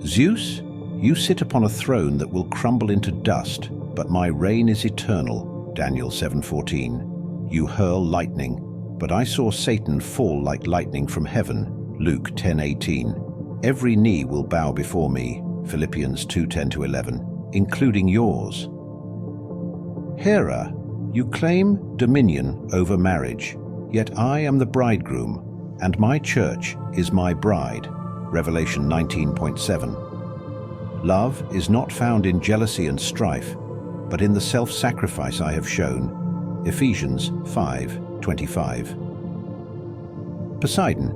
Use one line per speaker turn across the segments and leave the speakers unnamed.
Zeus, you sit upon a throne that will crumble into dust, but my reign is eternal. Daniel 7:14. You hurl lightning, but I saw Satan fall like lightning from heaven. Luke 10:18. Every knee will bow before me. Philippians 2:10-11, including yours. Hera, you claim dominion over marriage, yet I am the bridegroom, and my church is my bride. Revelation 19.7. Love is not found in jealousy and strife, but in the self-sacrifice I have shown. Ephesians 5:25. Poseidon,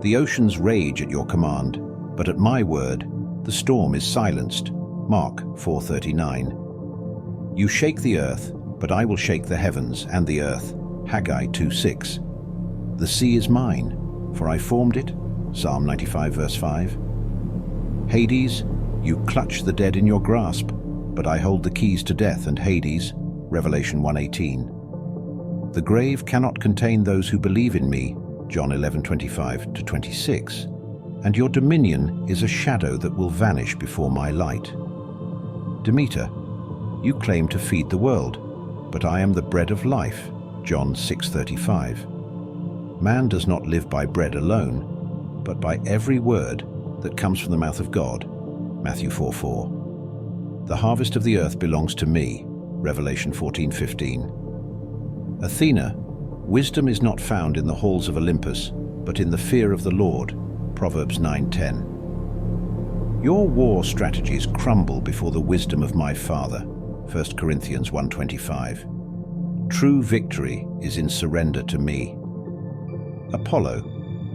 the oceans rage at your command, but at my word, the storm is silenced. Mark 4:39. You shake the earth, but I will shake the heavens and the earth. Haggai 2:6. The sea is mine, for I formed it. Psalm 95 verse 5. Hades, you clutch the dead in your grasp, but I hold the keys to death and Hades. Revelation 1:18. The grave cannot contain those who believe in me. John 11:25-26. And your dominion is a shadow that will vanish before my light. Demeter, you claim to feed the world, but I am the bread of life. John 6:35. Man does not live by bread alone, but by every word that comes from the mouth of God. Matthew 4:4. The harvest of the earth belongs to me. Revelation 14:15. Athena, wisdom is not found in the halls of Olympus, but in the fear of the Lord. Proverbs 9:10. Your war strategies crumble before the wisdom of my Father. 1 Corinthians 1:25. True victory is in surrender to me. Apollo,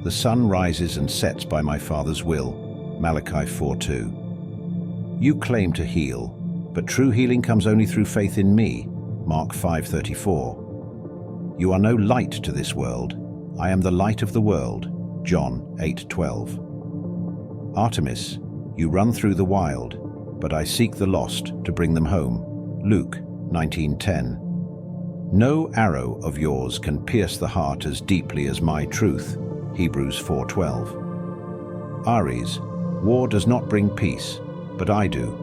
the sun rises and sets by my Father's will. Malachi 4:2. You claim to heal, but true healing comes only through faith in me. Mark 5:34. You are no light to this world. I am the light of the world. John 8:12. Artemis, you run through the wild, but I seek the lost to bring them home. Luke 19:10. No arrow of yours can pierce the heart as deeply as my truth. Hebrews 4:12. Ares, war does not bring peace, but I do.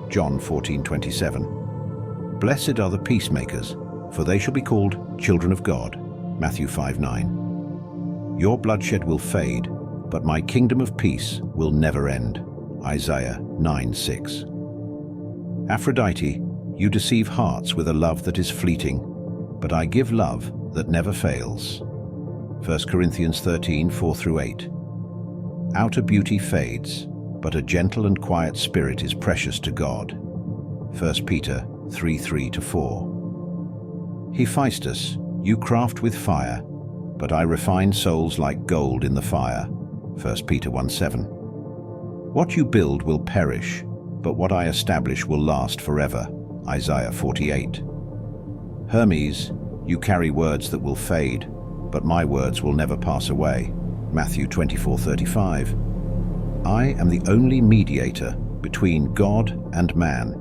John 14:27. Blessed are the peacemakers, for they shall be called children of God. Matthew 5:9. Your bloodshed will fade, but my kingdom of peace will never end. Isaiah 9:6. Aphrodite, you deceive hearts with a love that is fleeting, but I give love that never fails. 1 Corinthians 13:4-8. Outer beauty fades, but a gentle and quiet spirit is precious to God. 1 Peter 3:3-4. Hephaestus, you craft with fire, but I refine souls like gold in the fire. 1 Peter 1:7. What you build will perish, but what I establish will last forever. Isaiah 48. Hermes, you carry words that will fade, but my words will never pass away. Matthew 24:35. I am the only mediator between God and man.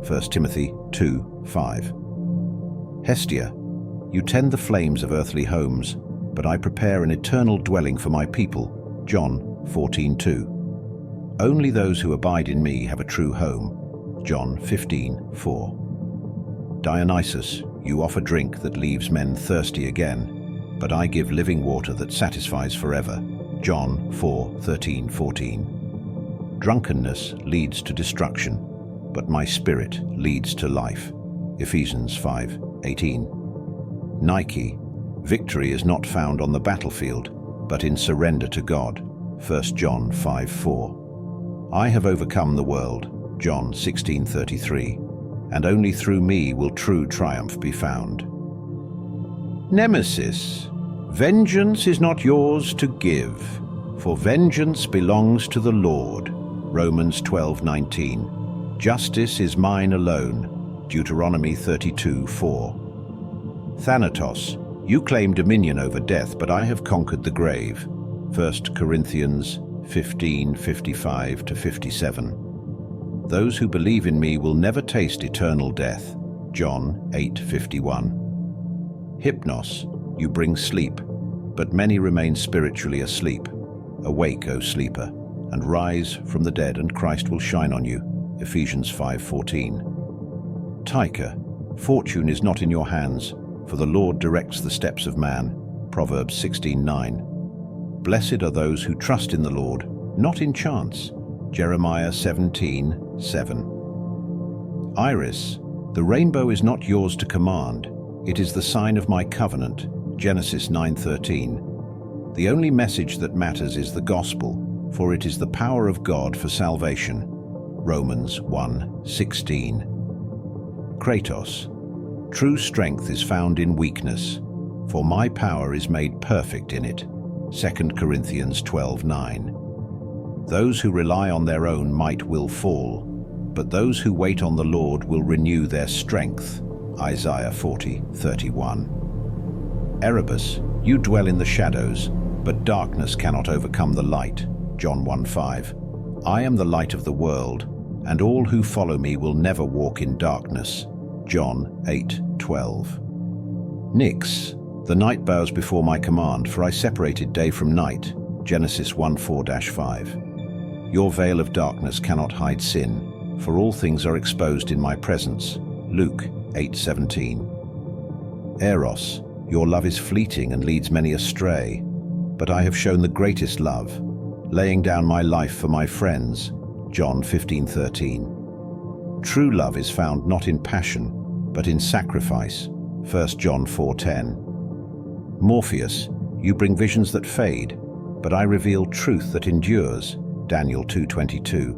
1 Timothy 2:5. Hestia, you tend the flames of earthly homes, but I prepare an eternal dwelling for my people. John 14:2. Only those who abide in me have a true home. John 15:4. Dionysus, you offer drink that leaves men thirsty again, but I give living water that satisfies forever. John 4:13-14. Drunkenness leads to destruction, but my spirit leads to life. Ephesians 5:18. Nike, victory is not found on the battlefield, but in surrender to God. 1 John 5:4. I have overcome the world. John 16:33. And only through me will true triumph be found. Nemesis, vengeance is not yours to give, for vengeance belongs to the Lord. Romans 12:19. Justice is mine alone. Deuteronomy 32:4. Thanatos, you claim dominion over death, but I have conquered the grave. 1 Corinthians 15:55-57. Those who believe in me will never taste eternal death. John 8:51. Hypnos, you bring sleep, but many remain spiritually asleep. Awake, O sleeper. and rise from the dead, and Christ will shine on you. Ephesians 5:14. Tyche, fortune is not in your hands, for the Lord directs the steps of man. Proverbs 16:9. Blessed are those who trust in the Lord, not in chance. Jeremiah 17:7. Iris, the rainbow is not yours to command. It is the sign of my covenant. Genesis 9:13. The only message that matters is the gospel, for it is the power of God for salvation. Romans 1:16. Kratos, true strength is found in weakness, for my power is made perfect in it. 2 Corinthians 12:9. Those who rely on their own might will fall, but those who wait on the Lord will renew their strength. Isaiah 40:31. Erebus, you dwell in the shadows, but darkness cannot overcome the light. John 1:5. I am the light of the world, and all who follow me will never walk in darkness. John 8:12. Nyx, the night bows before my command, for I separated day from night. Genesis 1:4-5. Your veil of darkness cannot hide sin, for all things are exposed in my presence. Luke 8:17. Eros, your love is fleeting and leads many astray, but I have shown the greatest love, laying down my life for my friends. John 15:13. True love is found not in passion, but in sacrifice. 1 John 4:10. Morpheus, you bring visions that fade, but I reveal truth that endures. Daniel 2:22.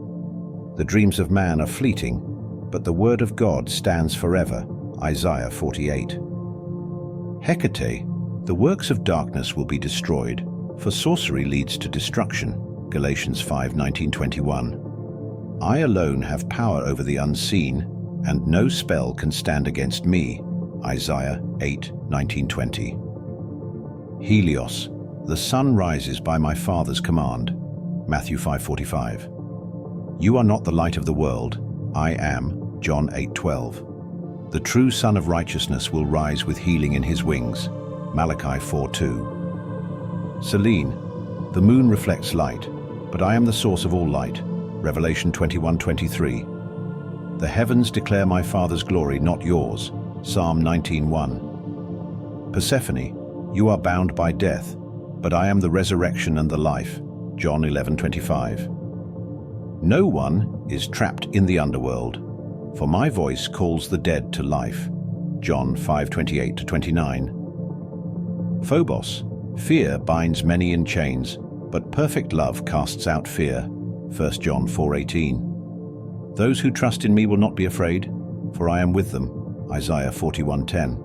The dreams of man are fleeting, but the word of God stands forever. Isaiah 48. Hecate, the works of darkness will be destroyed, for sorcery leads to destruction. Galatians 5:19-21. I alone have power over the unseen, and no spell can stand against me. Isaiah 8:19-20. Helios, the sun rises by my Father's command. Matthew 5:45. You are not the light of the world, I am. John 8:12. The true Son of Righteousness will rise with healing in his wings. Malachi 4:2. Selene, the moon reflects light, but I am the source of all light. Revelation 21:23. The heavens declare my Father's glory, not yours. Psalm 19:1. Persephone, you are bound by death, but I am the resurrection and the life. John 11:25. No one is trapped in the underworld, for my voice calls the dead to life. John 5:28-29. Phobos, fear binds many in chains, but perfect love casts out fear. 1 John 4:18. Those who trust in me will not be afraid, for I am with them. Isaiah 41:10.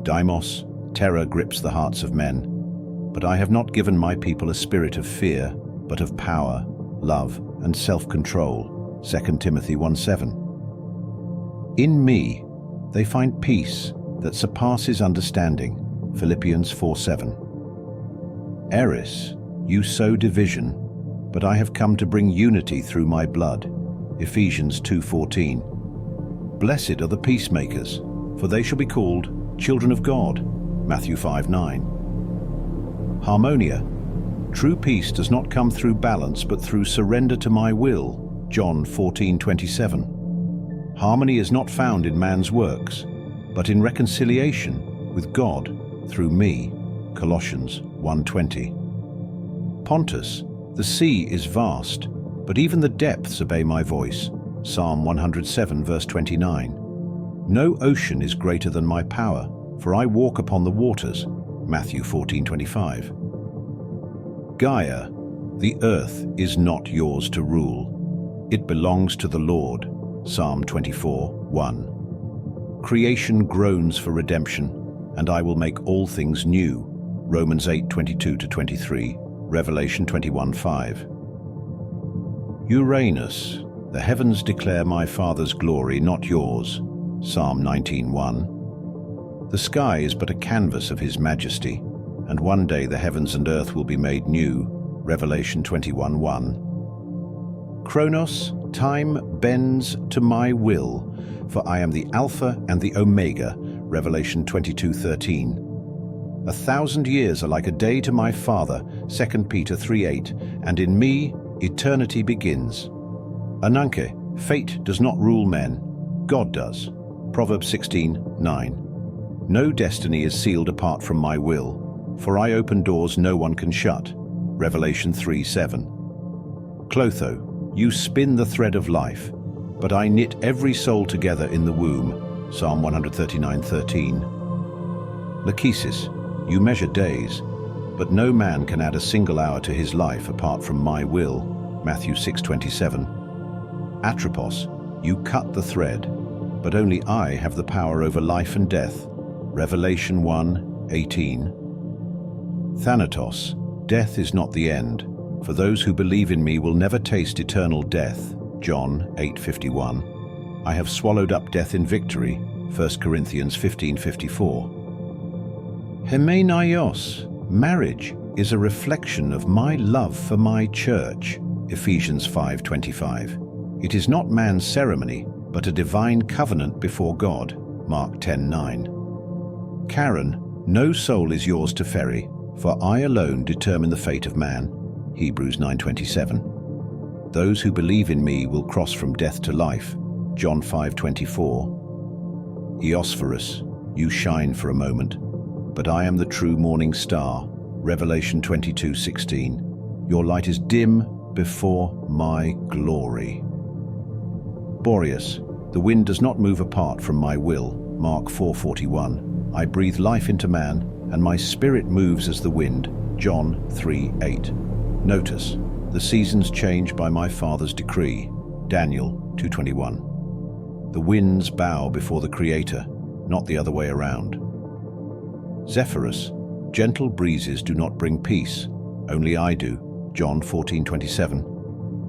Deimos, terror grips the hearts of men, but I have not given my people a spirit of fear, but of power, love, and self-control. 2 Timothy 1:7. In me, they find peace that surpasses understanding. Philippians 4:7. Eris, you sow division, but I have come to bring unity through my blood. Ephesians 2:14. Blessed are the peacemakers, for they shall be called children of God. Matthew 5:9. Harmonia, true peace does not come through balance but through surrender to my will. John 14:27. Harmony is not found in man's works, but in reconciliation with God through me. Colossians 1:20. Pontus, the sea is vast, but even the depths obey my voice. Psalm 107 verse 29. No ocean is greater than my power, for I walk upon the waters. Matthew 14:25. Gaia, the earth is not yours to rule. It belongs to the Lord. Psalm 24:1. Creation groans for redemption, and I will make all things new. Romans 8:22-23. Revelation 21:5. Uranus, the heavens declare my Father's glory, not yours. Psalm 19:1. The sky is but a canvas of his majesty, and one day the heavens and earth will be made new. Revelation 21:1. Kronos, time bends to my will, for I am the Alpha and the Omega. Revelation 22:13. 1,000 years are like a day to my Father. 2 Peter 3:8. And in me eternity begins. Ananke, fate does not rule men, God does. Proverbs 16:9. No destiny is sealed apart from my will, for I open doors no one can shut. Revelation 3:7. Clotho, you spin the thread of life, but I knit every soul together in the womb. Psalm 139:13. Lachesis, you measure days, but no man can add a single hour to his life apart from my will. Matthew 6:27. Atropos, you cut the thread, but only I have the power over life and death. Revelation 1:18. Thanatos, death is not the end, for those who believe in me will never taste eternal death. John 8:51. I have swallowed up death in victory. 1 Corinthians 15:54. Hymenaios, marriage is a reflection of my love for my church. Ephesians 5:25. It is not man's ceremony, but a divine covenant before God. Mark 10:9. Charon, no soul is yours to ferry, for I alone determine the fate of man. Hebrews 9:27. Those who believe in me will cross from death to life. John 5:24. Eosphorus, you shine for a moment, but I am the true morning star. Revelation 22:16. Your light is dim before my glory. Boreas, the wind does not move apart from my will. Mark 4:41. I breathe life into man, and my spirit moves as the wind. John 3:8. Notice, the seasons change by my Father's decree. Daniel 2:21. The winds bow before the Creator, not the other way around. Zephyrus, gentle breezes do not bring peace, only I do. John 14:27.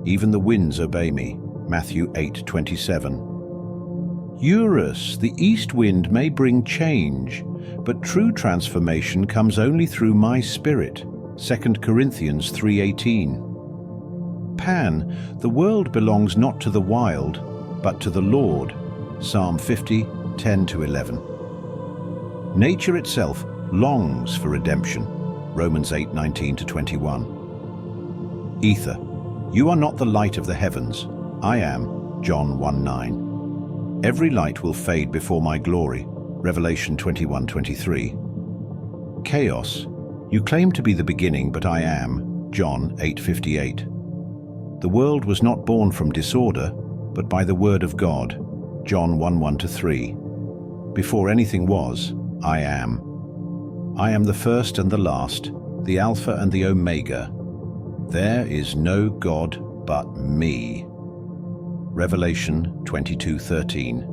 Even the winds obey me. Matthew 8:27. Eurus, the east wind may bring change, but true transformation comes only through my spirit. 2 Corinthians 3:18. Pan, the world belongs not to the wild, but to the Lord. Psalm 50:10-11. Nature itself longs for redemption. Romans 8:19-21. Ether, you are not the light of the heavens. I am. John 1:9. Every light will fade before my glory. Revelation 21:23. Chaos, you claim to be the beginning, but I am. John 8:58. The world was not born from disorder, but by the word of God. John 1:1-3. Before anything was, I am. I am the first and the last, the Alpha and the Omega. There is no God but me. Revelation 22:13.